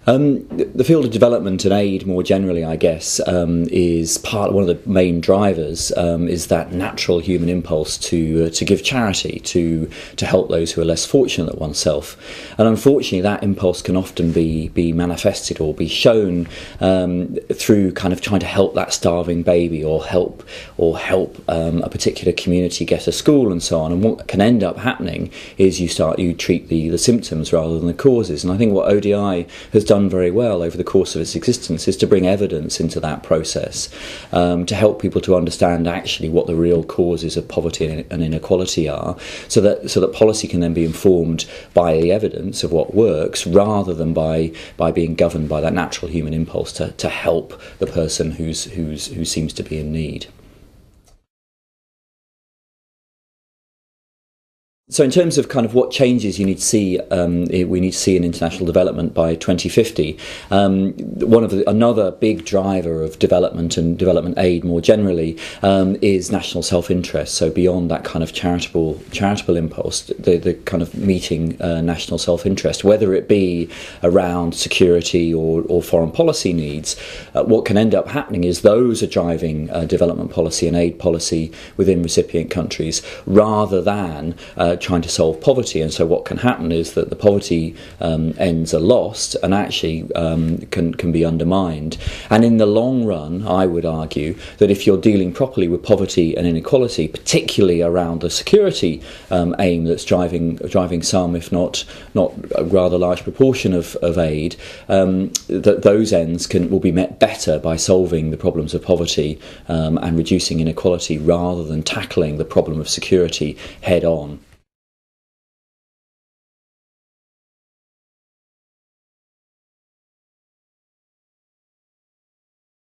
The field of development and aid more generally, I guess, is one of the main drivers, is that natural human impulse to give charity, to help those who are less fortunate than oneself. And unfortunately that impulse can often be manifested or be shown through kind of trying to help that starving baby or help a particular community get a school and so on. And what can end up happening is you treat the symptoms rather than the causes. And I think what ODI has done very well over the course of its existence is to bring evidence into that process, to help people to understand actually what the real causes of poverty and inequality are, so that policy can then be informed by the evidence of what works rather than by being governed by that natural human impulse to help the person who seems to be in need. So in terms of kind of what changes you need to see, we need to see in international development by 2050. Another big driver of development and development aid more generally is national self-interest. So beyond that kind of charitable impulse, the kind of meeting national self-interest, whether it be around security or foreign policy needs, what can end up happening is those are driving development policy and aid policy within recipient countries rather than trying to solve poverty. And so what can happen is that the poverty ends are lost and actually can be undermined. And in the long run, I would argue that if you're dealing properly with poverty and inequality, particularly around the security aim that's driving some, if not a rather large proportion of aid, that those ends will be met better by solving the problems of poverty and reducing inequality rather than tackling the problem of security head on.